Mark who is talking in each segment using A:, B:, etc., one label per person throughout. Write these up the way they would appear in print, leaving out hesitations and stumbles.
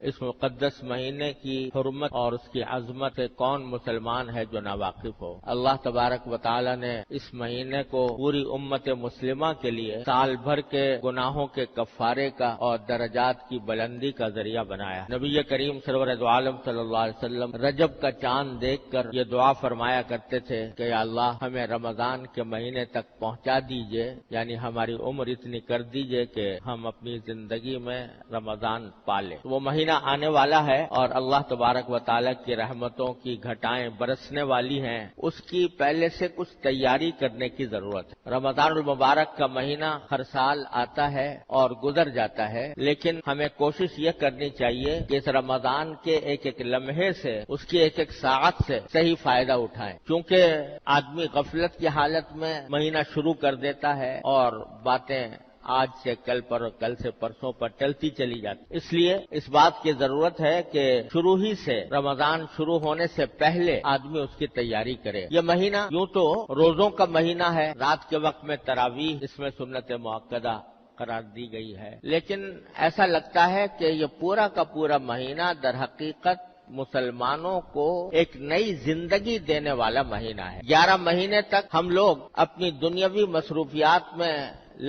A: اس مقدس مہینے کی حرمت اور اس کی عظمت سے کون مسلمان ہے جو ناواقف ہو؟ اللہ تبارک و تعالی نے اس مہینے کو پوری امت مسلمہ کے لیے سال بھر کے گناہوں کے کفارے کا اور درجات کی بلندی کا ذریعہ بنایا۔ نبی کریم سرور دو عالم صلی اللہ علیہ وسلم رجب کا چاند دیکھ کر یہ دعا فرمایا کرتے تھے کہ یا اللہ ہمیں رمضان کے مہینے تک پہنچا دیجئے، یعنی ہماری عمر اتنی کر دیجئے کہ ہم اپنی زندگی میں رمضان پالیں۔ وہ مہینہ آنے والا ہے اور اللہ تبارک و تعالیٰ کی رحمتوں کی گھٹائیں برسنے والی ہیں، اس کی پہلے سے کچھ تیاری کرنے کی ضرورت ہے۔ رمضان المبارک کا مہینہ ہر سال آتا ہے اور گزر جاتا ہے، لیکن ہمیں کوشش یہ کرنی چاہیے کہ اس رمضان کے ایک ایک لمحے سے، اس کی ایک ایک ساعت سے صحیح فائدہ اٹھائیں، کیونکہ آدمی غفلت کی حالت میں مہینہ شروع کر دیتا ہے اور باتیں آج سے کل پر اور کل سے پرسوں پر چلتی چلی جاتی۔ اس لیے اس بات کی ضرورت ہے کہ شروع ہی سے، رمضان شروع ہونے سے پہلے آدمی اس کی تیاری کرے۔ یہ مہینہ یوں تو روزوں کا مہینہ ہے، رات کے وقت میں تراویح اس میں سنت مؤکدہ قرار دی گئی ہے، لیکن ایسا لگتا ہے کہ یہ پورا کا پورا مہینہ در حقیقت مسلمانوں کو ایک نئی زندگی دینے والا مہینہ ہے۔ 11 مہینے تک ہم لوگ اپنی دنیاوی مصروفیات میں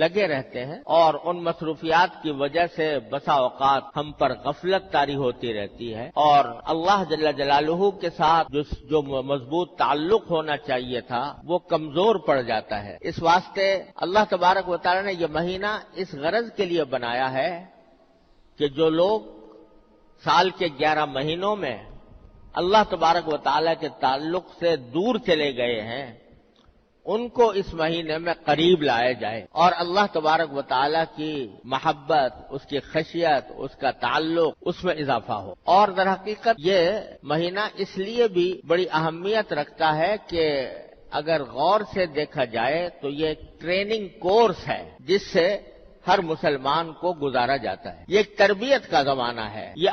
A: لگے رہتے ہیں اور ان مصروفیات کی وجہ سے بسا اوقات ہم پر غفلت طاری ہوتی رہتی ہے اور اللہ جل جلالہ کے ساتھ جو مضبوط تعلق ہونا چاہیے تھا وہ کمزور پڑ جاتا ہے۔ اس واسطے اللہ تبارک و تعالی نے یہ مہینہ اس غرض کے لیے بنایا ہے کہ جو لوگ سال کے 11 مہینوں میں اللہ تبارک و تعالی کے تعلق سے دور چلے گئے ہیں، ان کو اس مہینے میں قریب لایا جائے اور اللہ تبارک و تعالی کی محبت، اس کی خشیت، اس کا تعلق، اس میں اضافہ ہو۔ اور در حقیقت یہ مہینہ اس لیے بھی بڑی اہمیت رکھتا ہے کہ اگر غور سے دیکھا جائے تو یہ ٹریننگ کورس ہے جس سے ہر مسلمان کو گزارا جاتا ہے۔ یہ ایک تربیت کا زمانہ ہے، یہ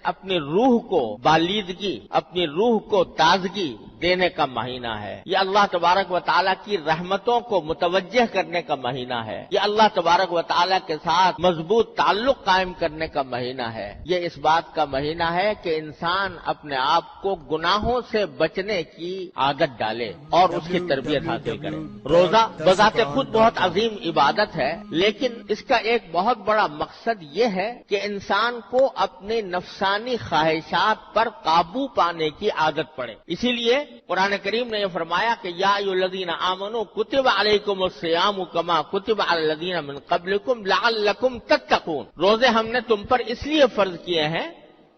A: اپنی روح کو بالیدگی، اپنی روح کو تازگی دینے کا مہینہ ہے۔ یہ اللہ تبارک و تعالیٰ کی رحمتوں کو متوجہ کرنے کا مہینہ ہے۔ یہ اللہ تبارک و تعالیٰ کے ساتھ مضبوط تعلق قائم کرنے کا مہینہ ہے۔ یہ اس بات کا مہینہ ہے کہ انسان اپنے آپ کو گناہوں سے بچنے کی عادت ڈالے اور اس کی تربیت حاصل کرے۔ روزہ بذات خود بہت عظیم عبادت ہے، لیکن اس کا ایک بہت بڑا مقصد یہ ہے کہ انسان کو اپنی نفسانی خواہشات پر قابو پانے کی عادت پڑے۔ اسی لیے قرآن کریم نے یہ فرمایا کہ یا ایھا الذین آمنوا کتب علیکم الصیام کما کتب علی الذین من قبلکم لعلکم تتقون۔ روزے ہم نے تم پر اس لیے فرض کیے ہیں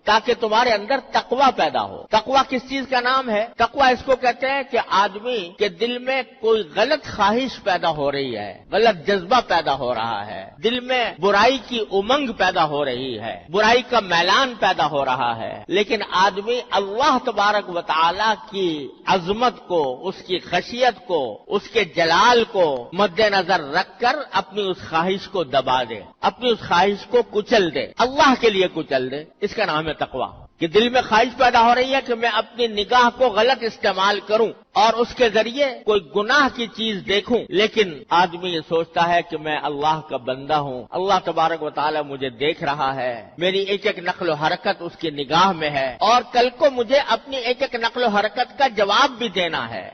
A: تاکہ تمہارے اندر تقوی پیدا ہو۔ تقوی کس چیز کا نام ہے؟ تقوی اس کو کہتے ہیں کہ آدمی کے دل میں کوئی غلط خواہش پیدا ہو رہی ہے، غلط جذبہ پیدا ہو رہا ہے، دل میں برائی کی امنگ پیدا ہو رہی ہے، برائی کا میلان پیدا ہو رہا ہے، لیکن آدمی اللہ تبارک و تعالی کی عظمت کو، اس کی خشیت کو، اس کے جلال کو مد نظر رکھ کر اپنی اس خواہش کو دبا دے، اپنی اس خواہش کو کچل دے، اللہ کے لیے کچل دے۔ اس کا نام ہے تقوی۔ کہ دل میں خواہش پیدا ہو رہی ہے کہ میں اپنی نگاہ کو غلط استعمال کروں اور اس کے ذریعے کوئی گناہ کی چیز دیکھوں، لیکن آدمی یہ سوچتا ہے کہ میں اللہ کا بندہ ہوں، اللہ تبارک و تعالی مجھے دیکھ رہا ہے، میری ایک ایک نقل و حرکت اس کی نگاہ میں ہے اور کل کو مجھے اپنی ایک ایک نقل و حرکت کا جواب بھی دینا ہے۔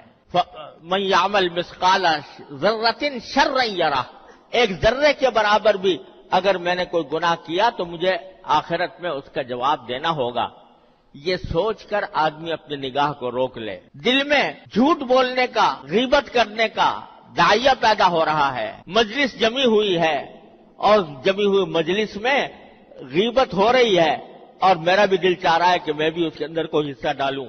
A: من یعمل مثقال ذرۃ شرا یرہ، ایک ذرے کے برابر بھی اگر میں نے کوئی گناہ کیا تو مجھے آخرت میں اس کا جواب دینا ہوگا۔ یہ سوچ کر آدمی اپنی نگاہ کو روک لے۔ دل میں جھوٹ بولنے کا، غیبت کرنے کا داعیہ پیدا ہو رہا ہے، مجلس جمی ہوئی ہے اور جمی ہوئی مجلس میں غیبت ہو رہی ہے اور میرا بھی دل چاہ رہا ہے کہ میں بھی اس کے اندر کوئی حصہ ڈالوں،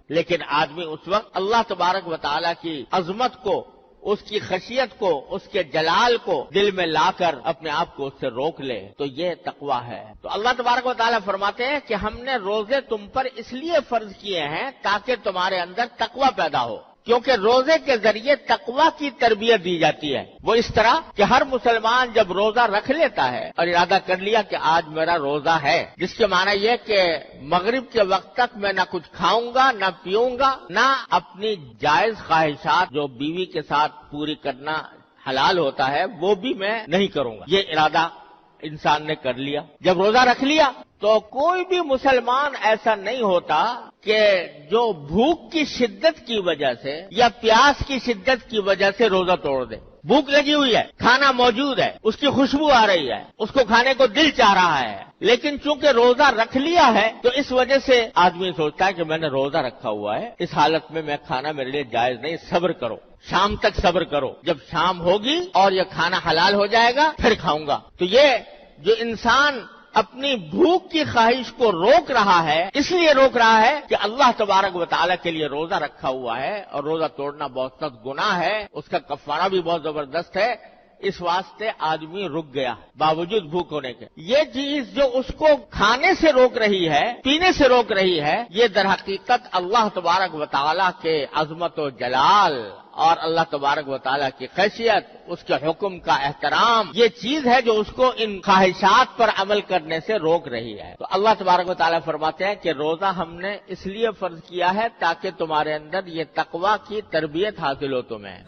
A: لیکن آدمی اس وقت اللہ تبارک و تعالیٰ کی عظمت کو، اس کی خشیت کو، اس کے جلال کو دل میں لا کر اپنے آپ کو اس سے روک لے، تو یہ تقوی ہے۔ تو اللہ تبارک و تعالیٰ فرماتے ہیں کہ ہم نے روزے تم پر اس لیے فرض کیے ہیں تاکہ تمہارے اندر تقوی پیدا ہو، کیونکہ روزے کے ذریعے تقوی کی تربیت دی جاتی ہے۔ وہ اس طرح کہ ہر مسلمان جب روزہ رکھ لیتا ہے اور ارادہ کر لیا کہ آج میرا روزہ ہے، جس کے معنی یہ کہ مغرب کے وقت تک میں نہ کچھ کھاؤں گا، نہ پیوں گا، نہ اپنی جائز خواہشات جو بیوی کے ساتھ پوری کرنا حلال ہوتا ہے وہ بھی میں نہیں کروں گا، یہ ارادہ انسان نے کر لیا. جب روزہ رکھ لیا تو کوئی بھی مسلمان ایسا نہیں ہوتا کہ جو بھوک کی شدت کی وجہ سے یا پیاس کی شدت کی وجہ سے روزہ توڑ دے. بھوک لگی ہوئی ہے، کھانا موجود ہے، اس کی خوشبو آ رہی ہے، اس کو کھانے کو دل چاہ رہا ہے، لیکن چونکہ روزہ رکھ لیا ہے تو اس وجہ سے آدمی سوچتا ہے کہ میں نے روزہ رکھا ہوا ہے، اس حالت میں کھانا میرے لیے جائز نہیں، صبر کرو، شام تک صبر کرو، جب شام ہوگی اور یہ کھانا حلال ہو جائے گا پھر کھاؤں گا. تو یہ جو انسان اپنی بھوک کی خواہش کو روک رہا ہے، اس لیے روک رہا ہے کہ اللہ تبارک و تعالیٰ کے لیے روزہ رکھا ہوا ہے اور روزہ توڑنا بہت سخت گناہ ہے، اس کا کفارہ بھی بہت زبردست ہے. اس واسطے آدمی رک گیا باوجود بھوک ہونے کے. یہ چیز جو اس کو کھانے سے روک رہی ہے، پینے سے روک رہی ہے، یہ در حقیقت اللہ تبارک و تعالیٰ کے عظمت و جلال اور اللہ تبارک و تعالیٰ کی خیشیت، اس کے حکم کا احترام، یہ چیز ہے جو اس کو ان خواہشات پر عمل کرنے سے روک رہی ہے. تو اللہ تبارک و تعالیٰ فرماتے ہیں کہ روزہ ہم نے اس لیے فرض کیا ہے تاکہ تمہارے اندر یہ تقویٰ کی تربیت حاصل ہو تمہیں.